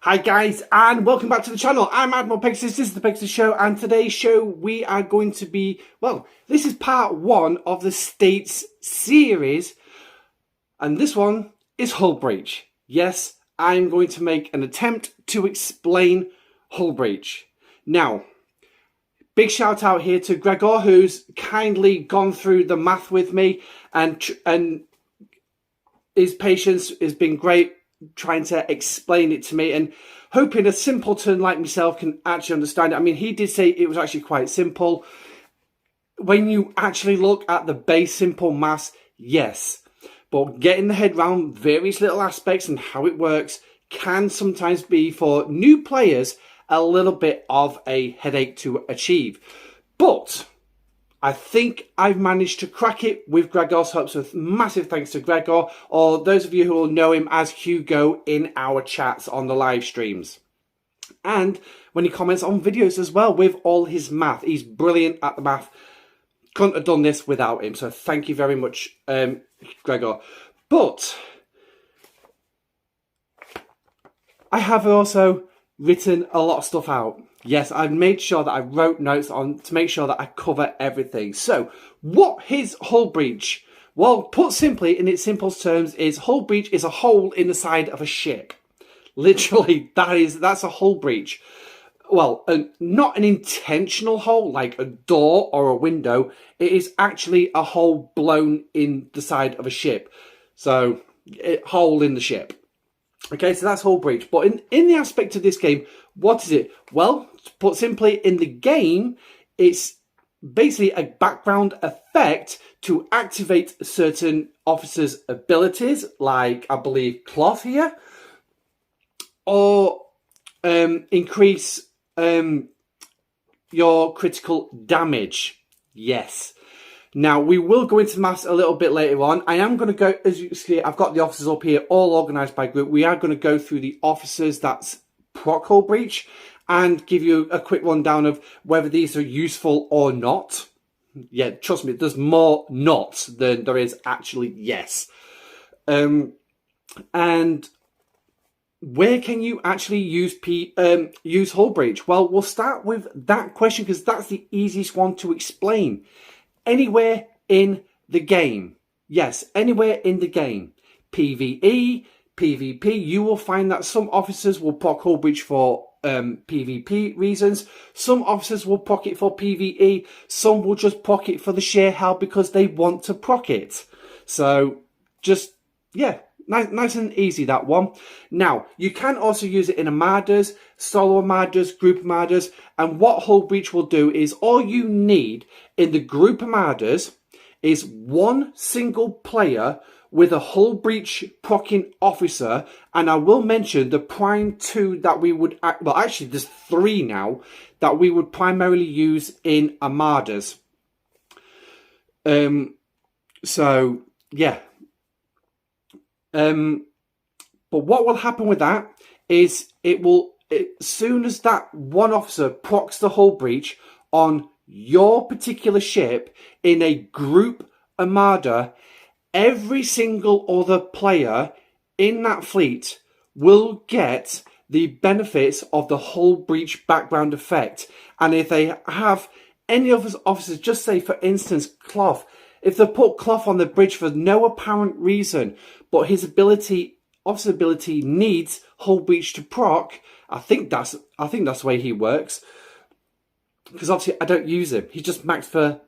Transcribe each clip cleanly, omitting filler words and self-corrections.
Hi guys, and welcome back to the channel. I'm Admiral Pegasus, this is the Pegasus Show, and today's show we are going to be, well, this is part one of the States series, and this one is hull breach. Yes, I'm going to make an attempt to explain hull breach. Now, big shout out here to Gregor, who's kindly gone through the math with me, and his patience has been great, trying to explain it to me and hoping a simpleton like myself can actually understand it. I mean, he did say it was actually quite simple. When you actually look at the base simple maths, yes. But getting the head around various little aspects and how it works can sometimes be, for new players, a little bit of a headache to achieve. But I think I've managed to crack it with Gregor's help, so massive thanks to Gregor, or those of you who will know him as Hugo in our chats on the live streams. And when he comments on videos as well with all his math. He's brilliant at the math. Couldn't have done this without him, so thank you very much, Gregor. But I have also written a lot of stuff out. Yes, I've made sure that I wrote notes on to make sure that I cover everything. So, what is hull breach? Well, put simply, in its simplest terms, is hull breach is a hole in the side of a ship. Literally, that's a hull breach. Well, not an intentional hole like a door or a window. It is actually a hole blown in the side of a ship. So, hole in the ship. Okay, so that's hull breach. But in the aspect of this game, what is it? Well, put simply, in the game, it's basically a background effect to activate certain officers' abilities, like, I believe, cloth here, or increase your critical damage. Yes. Now, we will go into maths a little bit later on. I am going to go, as you can see, I've got the officers up here, all organised by group. We are going to go through the officers that's proc hull breach and give you a quick rundown of whether these are useful or not. Yeah, trust me, there's more nots than there is actually yes. And where can you actually use hull breach? Well, we'll start with that question because that's the easiest one to explain. Anywhere in the game. Yes, anywhere in the game. PvE, PvP, you will find that some officers will proc hull breach for PvP reasons. Some officers will proc it for PvE. Some will just proc it for the sheer hell because they want to proc it. So, just, yeah, nice and easy, that one. Now, you can also use it in armadas, solo armadas, group armadas, and what hull breach will do is all you need in the group armadas is one single player with a hull breach proccing officer, and I will mention the prime two that we would, well actually there's three now, that we would primarily use in armadas. So, yeah. But what will happen with that is as soon as that one officer procs the hull breach on your particular ship in a group armada, every single other player in that fleet will get the benefits of the hull breach background effect. And if they have any other officers, just say for instance cloth, if they put cloth on the bridge for no apparent reason, but his officer ability needs hull breach to proc, I think that's the way he works. Because obviously I don't use him. He's just maxed for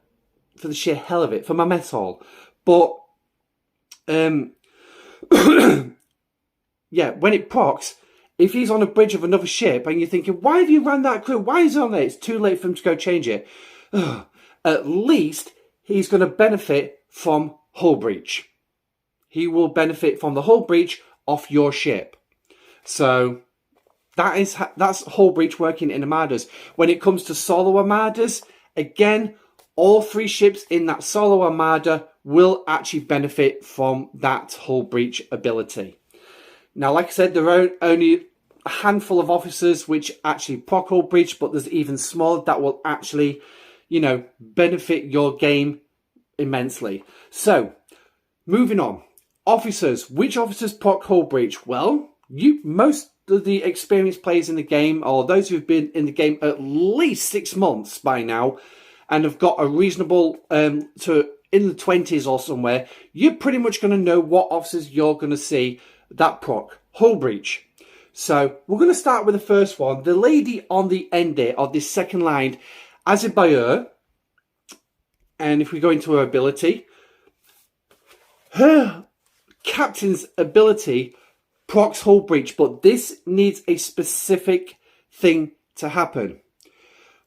the sheer hell of it, for my mess hall. But yeah, when it procs, if he's on a bridge of another ship and you're thinking, why have you run that crew? Why is it on there? It's too late for him to go change it. At least he's going to benefit from hull breach. He will benefit from the hull breach off your ship. So that's hull breach working in armadas. When it comes to solo armadas, again, all three ships in that solo armada will actually benefit from that hull breach ability. Now, like I said, there are only a handful of officers which actually proc hull breach, but there's even smaller that will actually, you know, benefit your game immensely. So, moving on. Officers. Which officers proc hull breach? Well, most the experienced players in the game, or those who've been in the game at least 6 months by now, and have got a reasonable to in the 20s or somewhere, you're pretty much going to know what officers you're going to see that proc hull breach. So we're going to start with the first one. The lady on the end there of this second line, Azerbaijan, and if we go into her ability, her captain's ability procs hull breach, but this needs a specific thing to happen.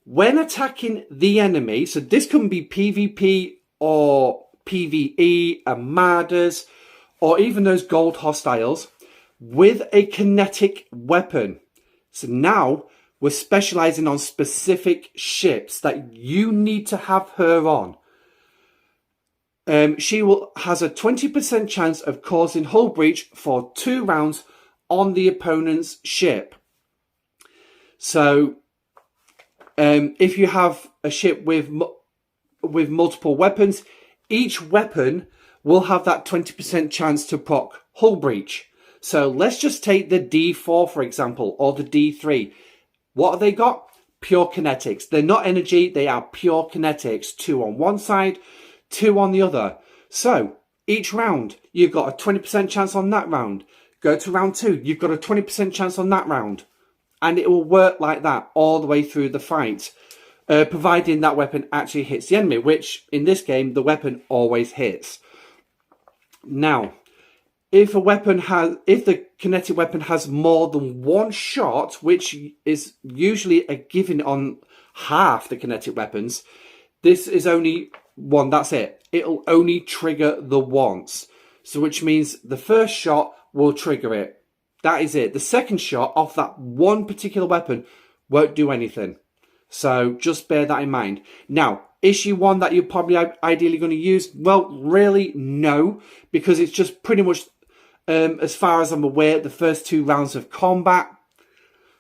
When attacking the enemy, so this can be PvP or PvE, armadas, or even those gold hostiles, with a kinetic weapon. So now we're specializing on specific ships that you need to have her on. She has a 20% chance of causing hull breach for 2 rounds on the opponent's ship. So if you have a ship with multiple weapons, each weapon will have that 20% chance to proc hull breach. So let's just take the D4, for example, or the D3. What have they got? Pure kinetics. They're not energy, they are pure kinetics. 2 on one side, 2 on the other. So each round, you've got a 20% chance on that round. Go to round 2, you've got a 20% chance on that round. And it will work like that all the way through the fight, providing that weapon actually hits the enemy, which in this game, the weapon always hits. Now, if the kinetic weapon has more than one shot, which is usually a given on half the kinetic weapons, this is only one, that's it. It'll only trigger the once. So which means the first shot will trigger it. That is it. The second shot off that one particular weapon won't do anything. So just bear that in mind. Now, is she one that you're probably ideally going to use? Well, really, no, because it's just pretty much, as far as I'm aware, the first 2 rounds of combat.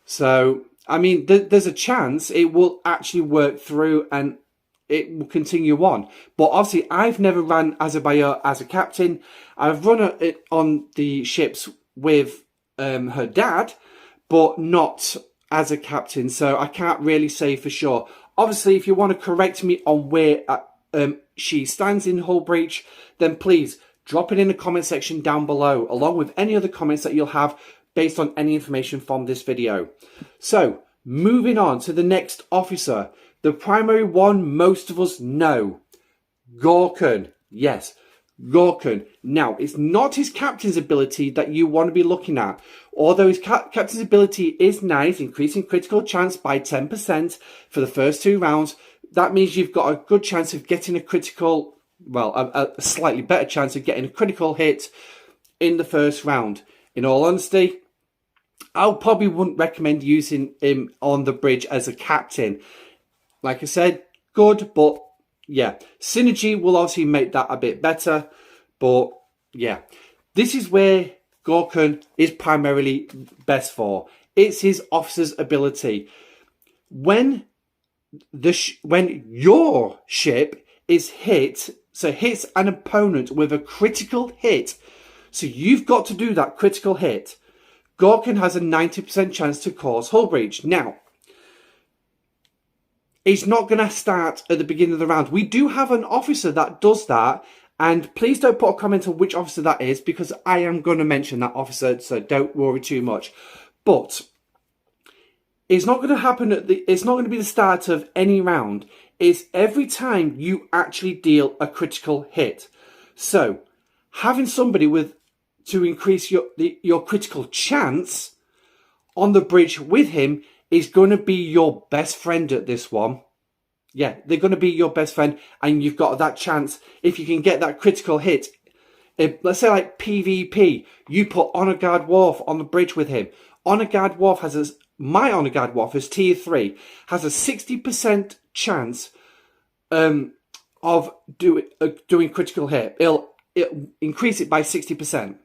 So, I mean, there's a chance it will actually work through and it will continue on. But obviously, I've never ran Azerbaijan as a captain. I've run it on the ships with her dad, but not as a captain. So I can't really say for sure. Obviously, if you want to correct me on where she stands in hull breach, then please drop it in the comment section down below, along with any other comments that you'll have based on any information from this video. So, moving on to the next officer. The primary one most of us know. Gorkon. Yes, Gorkon. Now, it's not his captain's ability that you want to be looking at. Although his captain's ability is nice, increasing critical chance by 10% for the first 2 rounds, that means you've got a good chance of getting a critical, well, a slightly better chance of getting a critical hit in the first round. In all honesty, I probably wouldn't recommend using him on the bridge as a captain. Like I said, good, but yeah, synergy will obviously make that a bit better. But yeah, this is where Gorkon is primarily best for. It's his officer's ability. When your ship is hit, so hits an opponent with a critical hit, so you've got to do that critical hit, Gorkon has a 90% chance to cause hull breach. Now, it's not going to start at the beginning of the round. We do have an officer that does that, and please don't put a comment on which officer that is, because I am going to mention that officer, so don't worry too much. But it's not going to happen it's not going to be the start of any round. It's every time you actually deal a critical hit. So, having somebody to increase your critical chance on the bridge with him is going to be your best friend at this one. Yeah, they're going to be your best friend, and you've got that chance. If you can get that critical hit, let's say like PvP, you put Honor Guard Worf on the bridge with him. Honor Guard Worf my Honor Guard Worf is tier 3, has a 60% chance of doing critical hit. It'll increase it by 60%.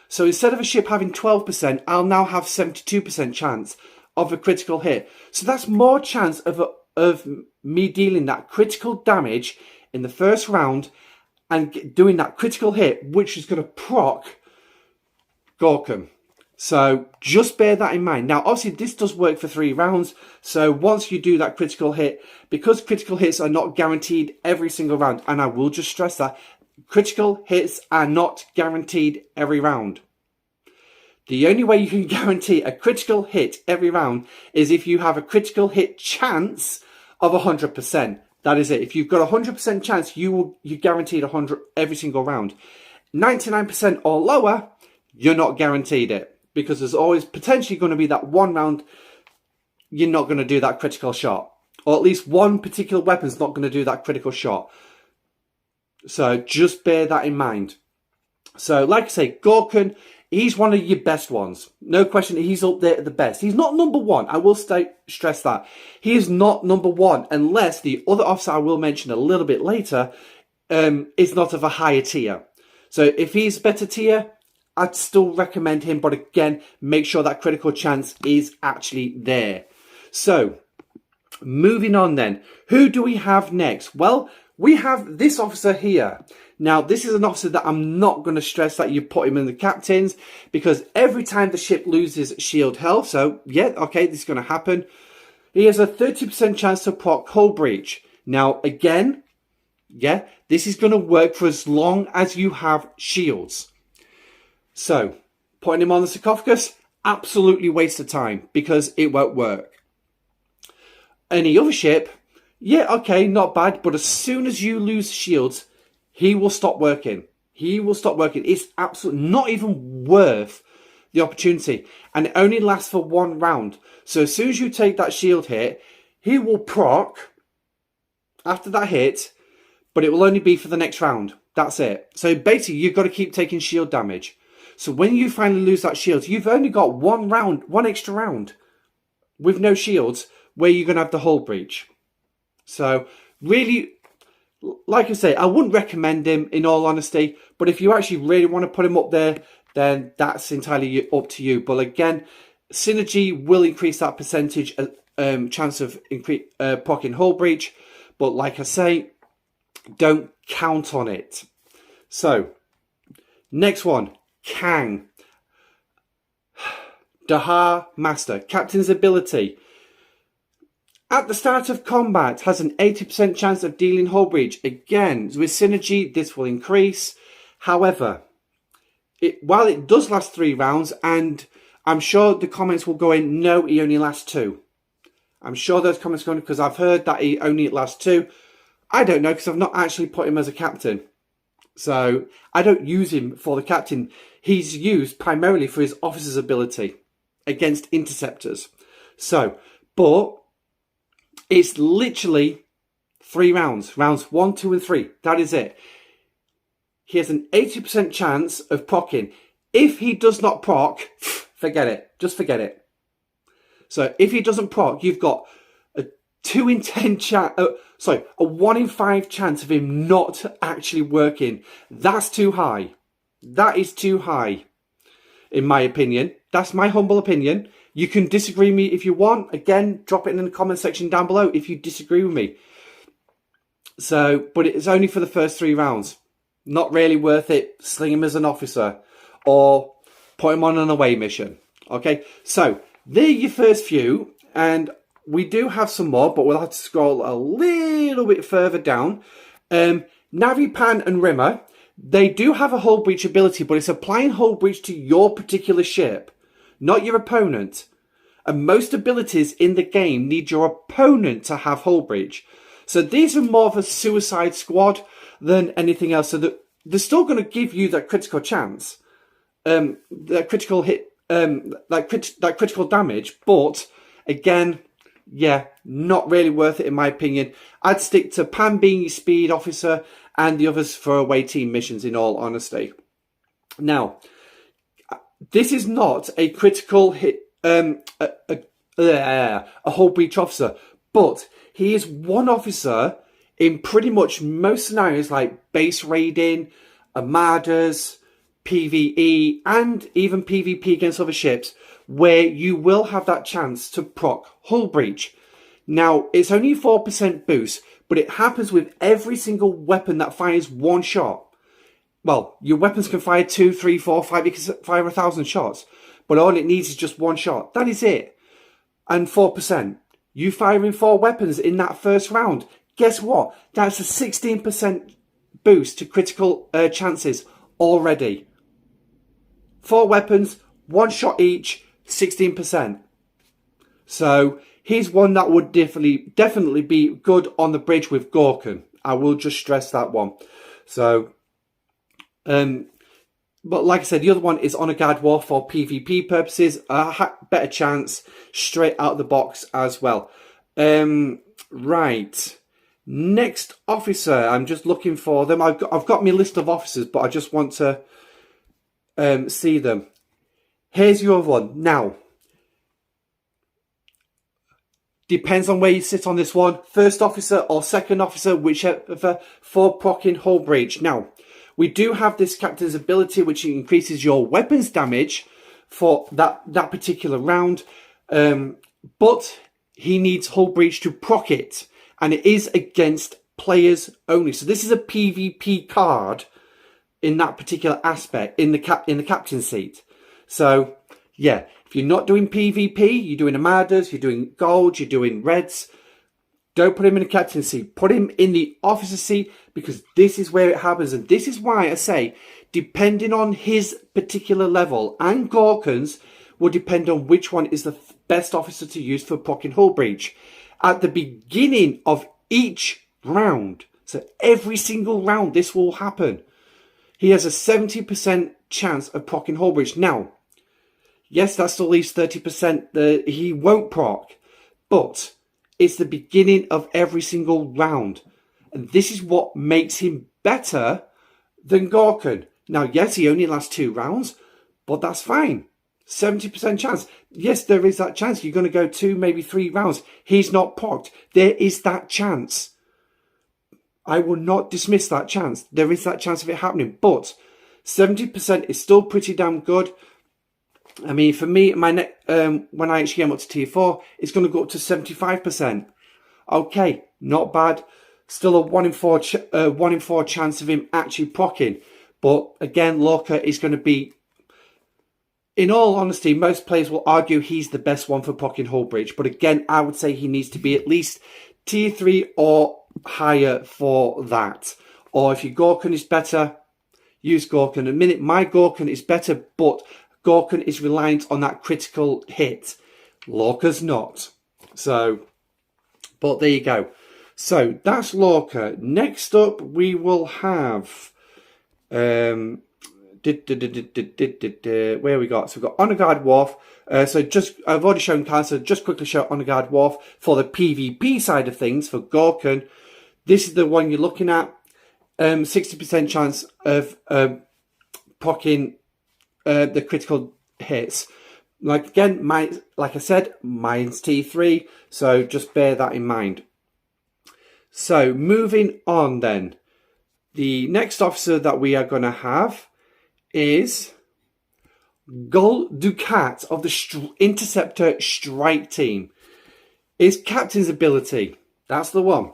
So instead of a ship having 12%, I'll now have 72% chance of a critical hit. So that's more chance of me dealing that critical damage in the first round and doing that critical hit, which is going to proc Gorkon. So just bear that in mind. Now, obviously, this does work for 3 rounds. So once you do that critical hit, because critical hits are not guaranteed every single round, and I will just stress that, critical hits are not guaranteed every round. The only way you can guarantee a critical hit every round is if you have a critical hit chance of 100%. That is it. If you've got a 100% chance, you're guaranteed 100 every single round. 99% or lower, you're not guaranteed it, because there's always potentially going to be that one round you're not going to do that critical shot, or at least one particular weapon's not going to do that critical shot. So just bear that in mind. So like I say, Gorkin, he's one of your best ones. No question, he's up there at the best. He's not number 1. I will stress that. He is not number 1 unless the other officer I will mention a little bit later is not of a higher tier. So if he's better tier, I'd still recommend him. But again, make sure that critical chance is actually there. So moving on then. Who do we have next? Well, we have this officer here. Now, this is an officer that I'm not going to stress that you put him in the captains, because every time the ship loses shield health, so yeah, okay, this is going to happen. He has a 30% chance to proc hull breach. Now, again, yeah, this is going to work for as long as you have shields. So, putting him on the sarcophagus, absolutely waste of time, because it won't work. Any other ship, yeah, okay, not bad, but as soon as you lose shields, he will stop working. He will stop working. It's absolutely not even worth the opportunity. And it only lasts for 1 round. So as soon as you take that shield hit, he will proc after that hit, but it will only be for the next round. That's it. So basically, you've got to keep taking shield damage. So when you finally lose that shield, you've only got 1 round, 1 extra round with no shields where you're going to have the hull breach. So really, like I say, I wouldn't recommend him in all honesty, but if you actually really want to put him up there, then that's entirely up to you. But again, synergy will increase that percentage chance of proccing hull breach, but like I say, don't count on it. So next one, Kang, Dahar Master, Captain's ability. At the start of combat, has an 80% chance of dealing hull breach. Again, with synergy, this will increase. However, while it does last 3 rounds, and I'm sure the comments will go in, no, he only lasts 2. I'm sure those comments go in because I've heard that he only lasts 2. I don't know because I've not actually put him as a captain. So I don't use him for the captain. He's used primarily for his officer's ability against interceptors. So, but it's literally 3 rounds. Rounds 1, 2, and 3. That is it. He has an 80% chance of proccing. If he does not proc, forget it. Just forget it. So if he doesn't proc, you've got a 2 in 10 chance. A 1 in 5 chance of him not actually working. That's too high. That is too high, in my opinion. That's my humble opinion. You can disagree with me if you want. Again, drop it in the comment section down below if you disagree with me. So, but it's only for the first 3 rounds. Not really worth it. Sling him as an officer or put him on an away mission. Okay, so they're your first few, and we do have some more, but we'll have to scroll a little bit further down. Navipan and Rimmer, they do have a hull breach ability, but it's applying hull breach to your particular ship, not your opponent. And most abilities in the game need your opponent to have hull breach. So these are more of a suicide squad than anything else. So that they're still going to give you that critical chance, that critical hit, that critical damage. But again, yeah, not really worth it in my opinion. I'd stick to Pan being your speed officer and the others for away team missions, in all honesty. Now, this is not a critical hit, a hull breach officer, but he is one officer in pretty much most scenarios like base raiding, armadas, PvE, and even PvP against other ships, where you will have that chance to proc hull breach. Now, it's only a 4% boost, but it happens with every single weapon that fires 1 shot. Well, your weapons can fire 2, 3, 4, 5, you can fire 1,000 shots. but all it needs is just one shot. That is it. And 4%. You firing 4 weapons in that first round. Guess what? That's a 16% boost to critical chances already. 4 weapons, 1 shot each, 16%. So here's one that would definitely be good on the bridge with Gorkon. I will just stress that one. So, but like I said, the other one is Honor Guard War for PvP purposes. A better chance straight out of the box as well. Right. Next officer. I'm just looking for them. I've got my list of officers, but I just want to see them. Here's your other one. Now, depends on where you sit on this one. First officer or second officer, whichever, for procking hull breach. Now, we do have this captain's ability, which increases your weapons damage for that particular round. But he needs hull breach to proc it. And it is against players only. So this is a PvP card in that particular aspect, in the captain's seat. So, yeah, if you're not doing PvP, you're doing Armadas, you're doing gold, you're doing reds, don't put him in the captain's seat. Put him in the officer seat, because this is where it happens. And this is why I say, depending on his particular level, and Gorkon's will depend on which one is the best officer to use for procking hull breach. At the beginning of each round, so every single round this will happen, he has a 70% chance of procking hull breach. Now, yes, that still leaves 30% that he won't proc, but it's the beginning of every single round. And this is what makes him better than Gorkon. Now, yes, he only lasts 2 rounds, but that's fine. 70% chance. Yes, there is that chance. You're going to go 2, maybe 3 rounds. He's not procced. There is that chance. I will not dismiss that chance. There is that chance of it happening. But 70% is still pretty damn good. I mean, for me, when I actually get up to tier 4, it's going to go up to 75%. Okay, not bad. Still a 1 in 4 chance of him actually procking. But again, Lorca is going to be, in all honesty, most players will argue he's the best one for procking hull breach. But again, I would say he needs to be at least tier 3 or higher for that. Or if your Gorkon is better, use Gorkon. A minute, my Gorkon is better, but Gorkon is reliant on that critical hit. Lorca's not. So, but there you go. So that's Lorca. Next up, we will have where we got? So we've got Honor Guard Wharf. So just, I've already shown cards, so just quickly show Honor Guard Wharf for the PvP side of things for Gorkon. This is the one you're looking at. 60% chance of procking the critical hits. Like I said, mine's T3, so just bear that in mind. So moving on then, the next officer that we are going to have is Gul Dukat of the Interceptor Strike Team. His captain's ability, that's the one.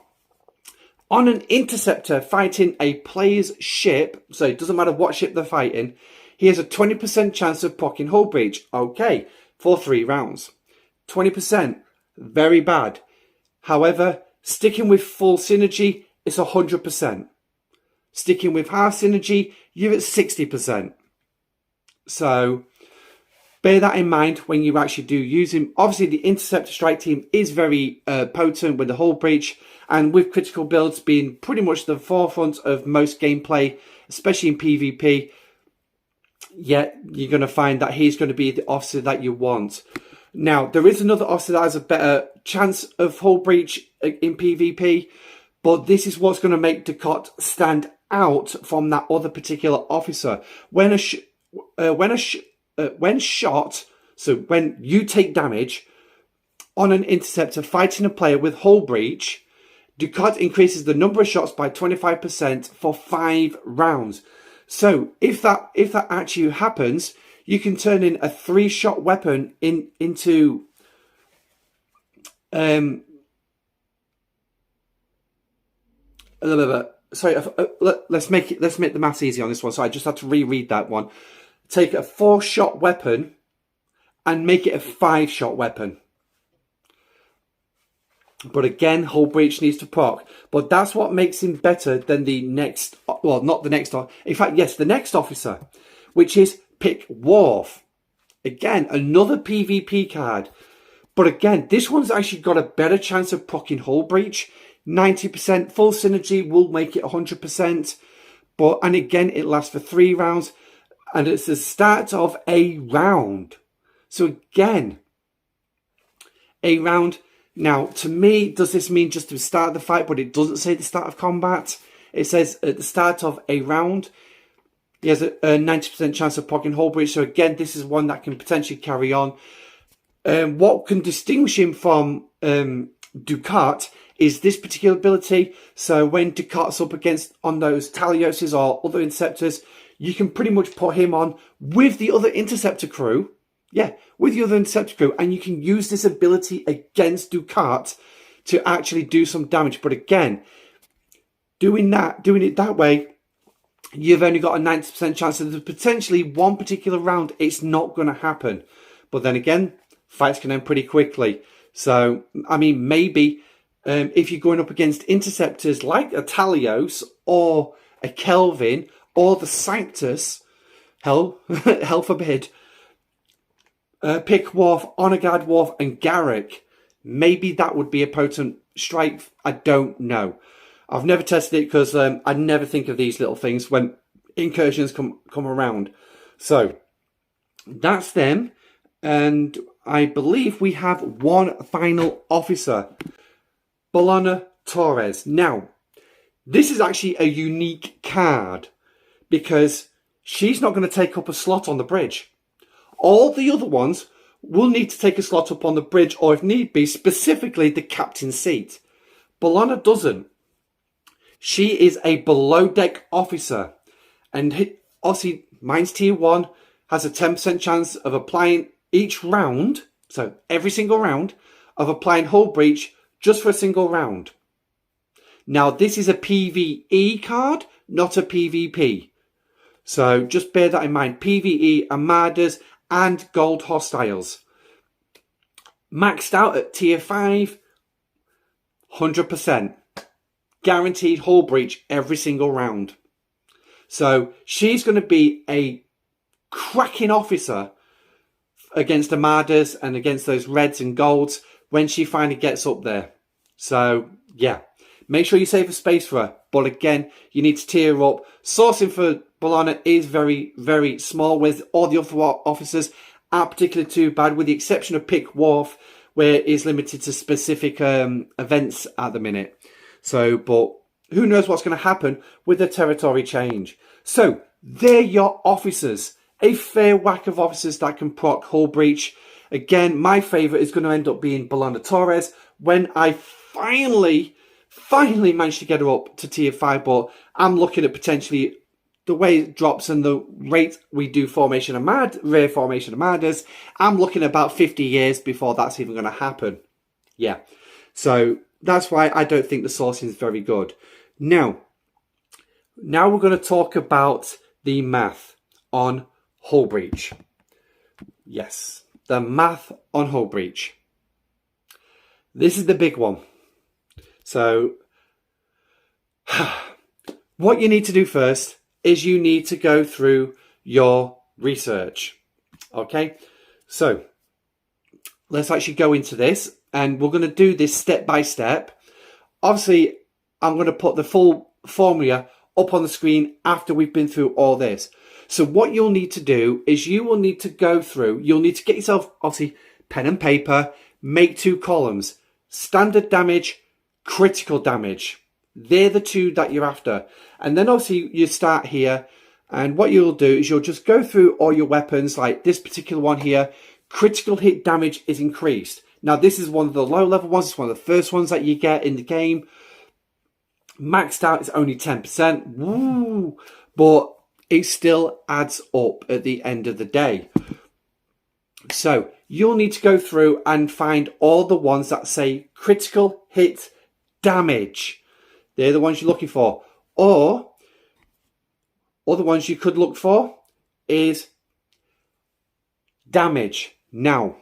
On an interceptor fighting a player's ship, so it doesn't matter what ship they're fighting, he has a 20% chance of procking hull breach. Okay, for 3 rounds. 20%, very bad. However, sticking with full synergy, it's 100%. Sticking with half synergy, you're at 60%. So, bear that in mind when you actually do use him. Obviously, the Interceptor Strike Team is very potent with the hull breach, and with critical builds being pretty much the forefront of most gameplay, especially in PvP, yeah, you're going to find that he's going to be the officer that you want. Now, there is another officer that has a better chance of hull breach in PvP, but this is what's going to make Dukat stand out from that other particular officer. When shot, so when you take damage on an interceptor fighting a player with hull breach, Dukat increases the number of shots by 25% for 5 rounds. So if that actually happens, you can turn in a 3-shot weapon into sorry, let's make the maths easy on this one. So I just had to reread that one. Take a 4-shot weapon and make it a 5-shot weapon. But again, hull breach needs to proc. But that's what makes him better than the next, well, not the next, in fact, yes, the next officer, which is Pick Wharf. Again, another PvP card. But again, this one's actually got a better chance of proccing hull breach. 90% full synergy will make it 100%. But, and again, it lasts for 3 rounds. And it's the start of a round. So again, a round. Now, to me, does this mean just the start of the fight? But it doesn't say the start of combat. It says at the start of a round. He has a 90% chance of proccing hull breach. So again, this is one that can potentially carry on. What can distinguish him from Ducat is this particular ability. So when Ducat's up against on those Talioses or other interceptors, you can pretty much put him on with the other interceptor crew. Yeah, with the other interceptor crew. And you can use this ability against Ducat to actually do some damage. But again, doing it that way, you've only got a 90% chance of potentially one particular round. It's not going to happen. But then again, fights can end pretty quickly. So, I mean, maybe if you're going up against interceptors like a Talios or a Kelvin or the Sanctus, hell forbid, Pick Wharf, Honor Guard Wharf and Garrick, maybe that would be a potent strike. I don't know. I've never tested it because I never think of these little things when incursions come around. So that's them. And I believe we have one final officer, Bologna Torres. Now, this is actually a unique card because she's not going to take up a slot on the bridge. All the other ones will need to take a slot up on the bridge or, if need be, specifically the captain's seat. Bologna doesn't. She is a below deck officer, and obviously mine's tier 1, has a 10% chance of applying each round, so every single round, of applying hull breach just for a single round. Now this is a PvE card, not a PvP. So just bear that in mind. PvE, Armadas and Gold Hostiles. Maxed out at tier 5, 100%. Guaranteed hull breach every single round. So she's going to be a cracking officer against Armadas and against those reds and golds when she finally gets up there. So yeah, make sure you save a space for her. But again, you need to tier up. Sourcing for Bologna is very, very small, with all the other officers aren't particularly too bad, with the exception of Pick Wharf, where it is limited to specific events at the minute. So, but who knows what's going to happen with the territory change. So, they're your officers. A fair whack of officers that can proc hull breach. Again, my favourite is going to end up being Bologna Torres when I finally managed to get her up to tier 5. But I'm looking at potentially the way it drops and the rate we do rare formation Armadas. I'm looking at about 50 years before that's even going to happen. Yeah. So that's why I don't think the sourcing is very good. Now we're going to talk about the math on hull breach. Yes, the math on hull breach. This is the big one. So what you need to do first is you need to go through your research. Okay, so let's actually go into this, and we're going to do this step by step. Obviously, I'm going to put the full formula up on the screen after we've been through all this. So what you'll need to do is you will need to go through, you'll need to get yourself, obviously, pen and paper, make 2 columns. Standard damage, critical damage. They're the 2 that you're after. And then obviously you start here, and what you'll do is you'll just go through all your weapons, like this particular one here. Critical hit damage is increased. Now this is one of the low level ones, it's one of the first ones that you get in the game. Maxed out is only 10%. Woo! But it still adds up at the end of the day. So you'll need to go through and find all the ones that say critical hit damage. They're the ones you're looking for. Or other ones you could look for is damage. Now,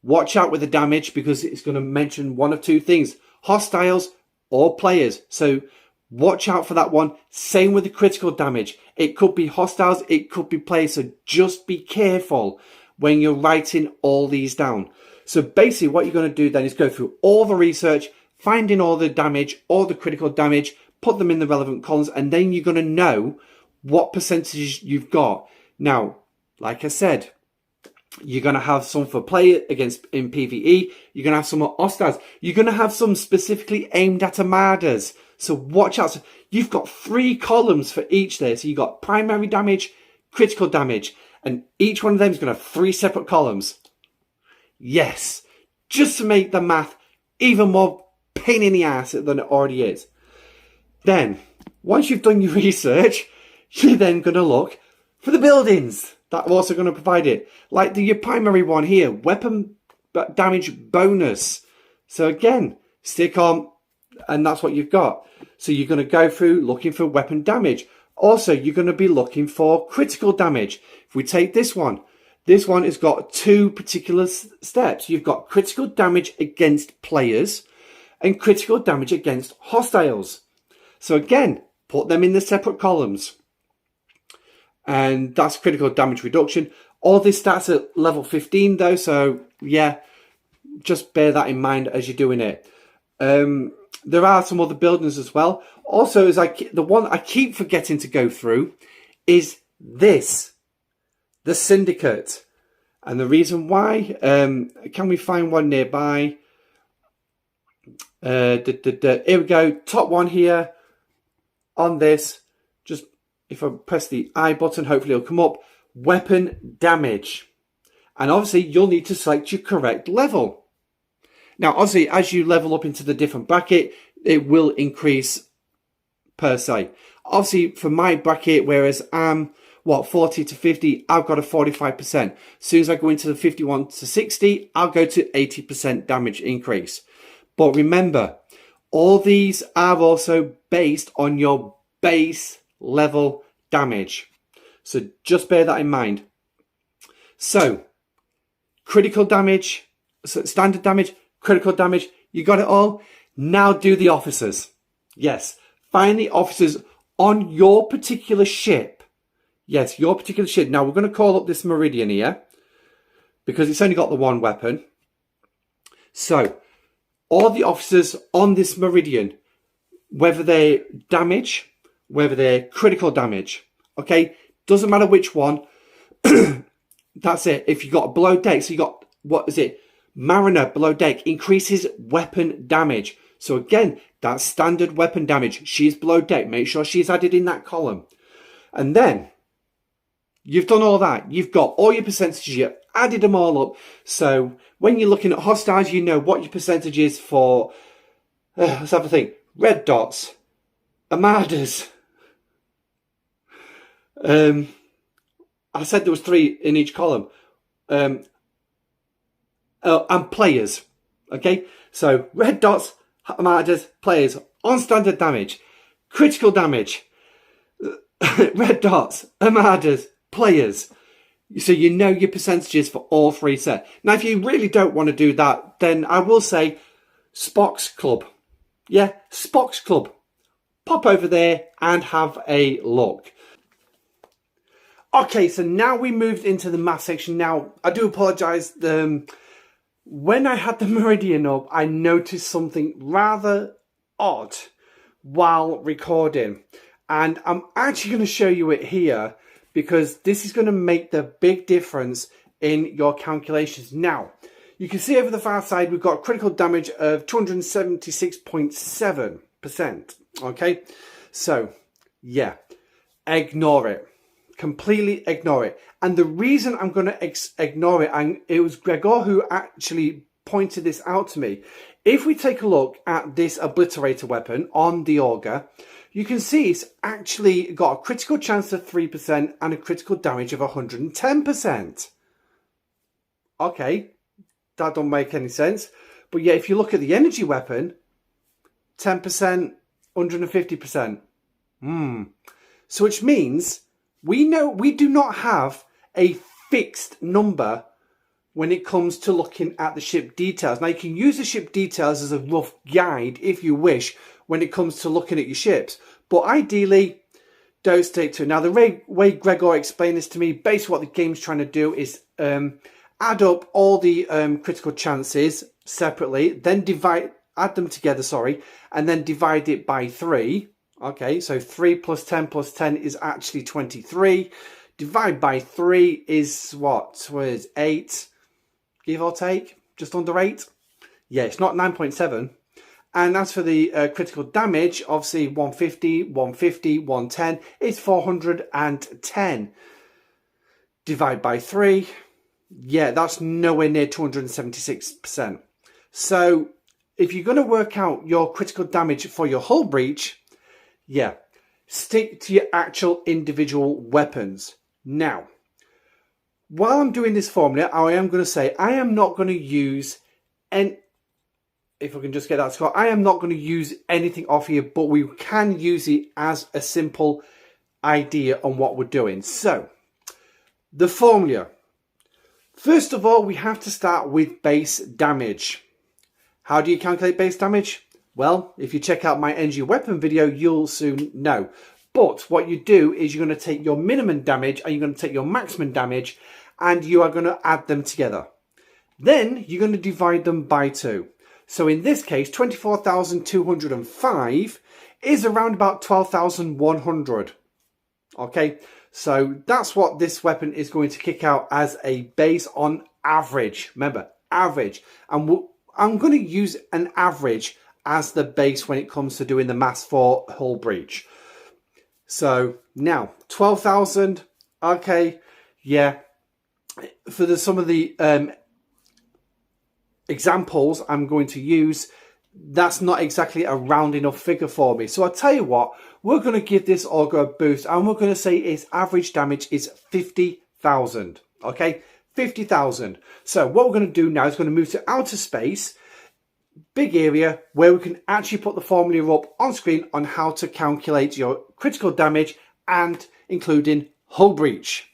watch out with the damage because it's going to mention one of two things, hostiles or players. So watch out for that one. Same with the critical damage. It could be hostiles, it could be players. So just be careful when you're writing all these down. So basically what you're going to do then is go through all the research, finding all the damage, all the critical damage, put them in the relevant columns, and then you're going to know what percentage you've got. Now, like I said, you're going to have some for player against in PvE. You're going to have some hostiles. You're going to have some specifically aimed at armadas. So watch out. So you've got 3 columns for each there. So you've got primary damage, critical damage, and each one of them is going to have 3 separate columns. Yes, just to make the math even more pain in the ass than it already is. Then, once you've done your research, you're then going to look for the buildings that are also going to provide it. Like your primary one here, weapon damage bonus. So again, stick on, and that's what you've got. So you're going to go through looking for weapon damage. Also, you're going to be looking for critical damage. If we take this one has got 2 particular steps. You've got critical damage against players and critical damage against hostiles. So again, put them in the separate columns. And that's critical damage reduction. All this starts at level 15 though, so yeah, just bear that in mind as you're doing it. There are some other buildings as well. Also, the one I keep forgetting to go through is this, the Syndicate. And the reason why, can we find one nearby? Here we go, top one here on this. Just if I press the I button, hopefully it'll come up. Weapon damage. And obviously you'll need to select your correct level. Now, obviously, as you level up into the different bracket, it will increase per se. Obviously, for my bracket, whereas I'm, 40 to 50, I've got a 45%. As soon as I go into the 51 to 60, I'll go to 80% damage increase. But remember, all these are also based on your base level damage. So just bear that in mind. So, critical damage, so standard damage, critical damage, you got it all. Now do the officers. Yes, find the officers on your particular ship. Yes, your particular ship. Now we're going to call up this Meridian here because it's only got the one weapon. So, all the officers on this Meridian, whether they're damage, whether they're critical damage, okay, doesn't matter which one. That's it. If you got below deck, so you got, what is it? Mariner below deck increases weapon damage. So again, that's standard weapon damage. She's below deck. Make sure she's added in that column. And then you've done all that. You've got all your percentages. You've added them all up. So when you're looking at hostiles, you know what your percentage is for, let's have a think, red dots, armadas. I said there was 3 in each column. And players. Okay, so red dots, armadas, players on standard damage, critical damage, red dots, armadas, players. So you know your percentages for all 3 set. Now, if you really don't want to do that, then I will say Spock's Club. Yeah, Spock's Club. Pop over there and have a look. Okay, so now we moved into the math section. Now, I do apologise. When I had the Meridian up, I noticed something rather odd while recording. And I'm actually going to show you it here because this is going to make the big difference in your calculations. Now, you can see over the far side, we've got critical damage of 276.7%. Okay, so yeah, ignore it. Completely ignore it. And the reason I'm going to ignore it, and it was Gregor who actually pointed this out to me. If we take a look at this obliterator weapon on the auger, you can see it's actually got a critical chance of 3% and a critical damage of 110%. Okay, that don't make any sense. But yeah, if you look at the energy weapon, 10%, 150%. So which means we know we do not have a fixed number when it comes to looking at the ship details. Now, you can use the ship details as a rough guide if you wish when it comes to looking at your ships, but ideally don't stick to it. Now, the way Gregor explained this to me, basically what the game's trying to do is add up all the critical chances separately, then add them together, and then divide it by 3. Okay, so 3 plus 10 is actually 23. Divide by 3 is what? Where's 8? Give or take? Just under 8? Yeah, it's not 9.7. And as for the critical damage, obviously 150, 150, 110 is 410. Divide by 3. Yeah, that's nowhere near 276%. So if you're going to work out your critical damage for your hull breach, yeah, stick to your actual individual weapons. Now, while I'm doing this formula, I am going to say I am not going to use, and if I can just get that score, I am not going to use anything off here, but we can use it as a simple idea on what we're doing. So, the formula. First of all, we have to start with base damage. How do you calculate base damage? Well, if you check out my energy weapon video, you'll soon know. But what you do is you're going to take your minimum damage and you're going to take your maximum damage and you are going to add them together. Then you're going to divide them by 2. So in this case, 24,205 is around about 12,100. Okay, so that's what this weapon is going to kick out as a base on average. Remember, average. And I'm going to use an average as the base when it comes to doing the maths for hull breach. So now 12,000. Okay, yeah. For some of the examples I'm going to use, that's not exactly a round enough figure for me. So I'll tell you what, we're going to give this auger a boost and we're going to say its average damage is 50,000. Okay, 50,000. So what we're going to do now is going to move to outer space, big area where we can actually put the formula up on screen on how to calculate your critical damage and including hull breach.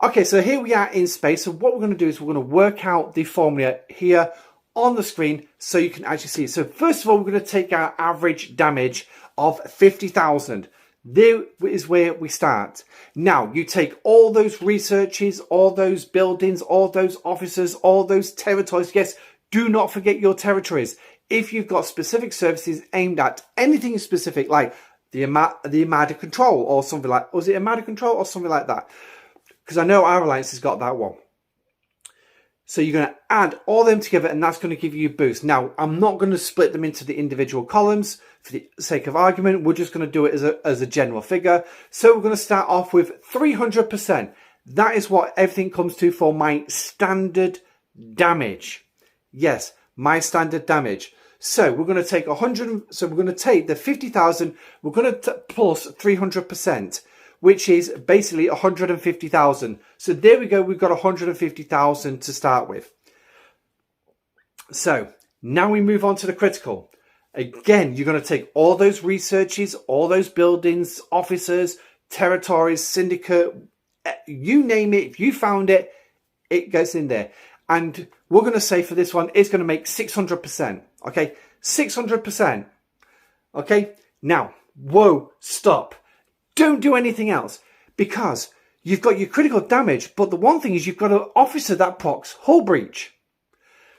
Okay, so here we are in space. So what we're going to do is we're going to work out the formula here on the screen so you can actually see it. So first of all, we're going to take our average damage of 50,000. There is where we start. Now, you take all those researches, all those buildings, all those officers, all those territories. Yes, do not forget your territories. If you've got specific services aimed at anything specific, like the Armada Control or something like, was it Armada Control or something like that? Because I know our alliance has got that one. So you're going to add all them together and that's going to give you a boost. Now, I'm not going to split them into the individual columns for the sake of argument. We're just going to do it as a general figure. So we're going to start off with 300%. That is what everything comes to for my standard damage. Yes, my standard damage. So we're going to take 100. So we're going to take the 50,000. We're going to plus 300%. Which is basically 150,000. So there we go, we've got 150,000 to start with. So now we move on to the critical. Again, you're going to take all those researches, all those buildings, officers, territories, syndicate, you name it. If you found it, it goes in there. And we're going to say for this one, it's going to make 600%. Okay, 600%. Okay, now, whoa, stop. Don't do anything else because you've got your critical damage. But the one thing is you've got an officer that procs hull breach.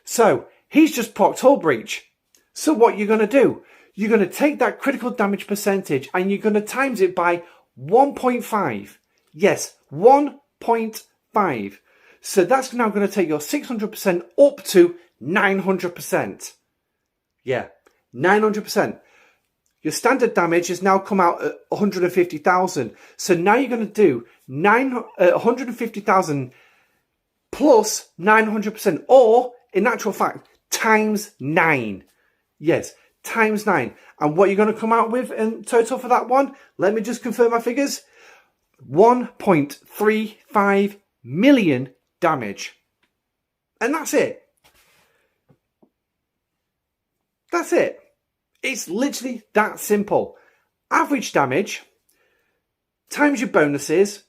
So he's just procced hull breach. So what you're going to do, you're going to take that critical damage percentage and you're going to times it by 1.5. Yes, 1.5. So that's now going to take your 600% up to 900%. Yeah, 900%. Your standard damage has now come out at 150,000. So now you're going to do 150,000 plus 900%, or in actual fact, times 9. Yes, times 9. And what you're going to come out with in total for that one, let me just confirm my figures. 1.35 million damage. And that's it. That's it. It's literally that simple. Average damage times your bonuses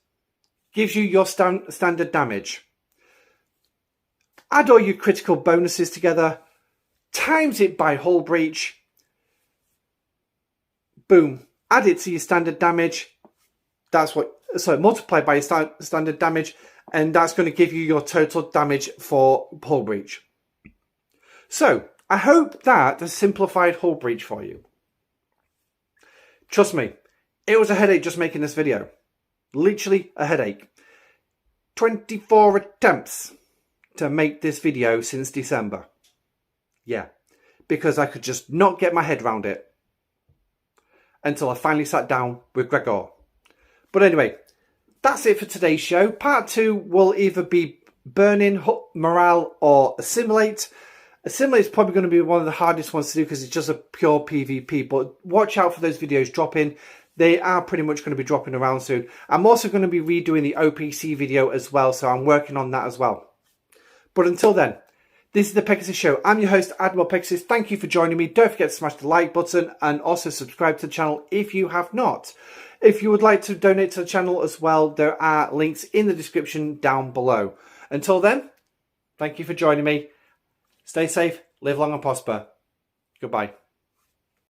gives you your standard damage. add all your critical bonuses together, times it by hull breach, boom, add it to your standard damage. That's what, so multiply by your standard damage, and that's going to give you your total damage for hull breach. So I hope that has simplified hull breach for you. Trust me, it was a headache just making this video. Literally a headache. 24 attempts to make this video since December. Yeah, because I could just not get my head around it until I finally sat down with Gregor. But anyway, that's it for today's show. Part 2 will either be burning, morale, or assimilate. Assimilate is probably going to be one of the hardest ones to do because it's just a pure PvP. But watch out for those videos dropping. They are pretty much going to be dropping around soon. I'm also going to be redoing the OPC video as well, so I'm working on that as well. But until then, this is the Pegasus Show. I'm your host, Admiral Pegasus. Thank you for joining me. Don't forget to smash the like button and also subscribe to the channel if you have not. If you would like to donate to the channel as well, there are links in the description down below. Until then, thank you for joining me. Stay safe, live long and prosper. Goodbye.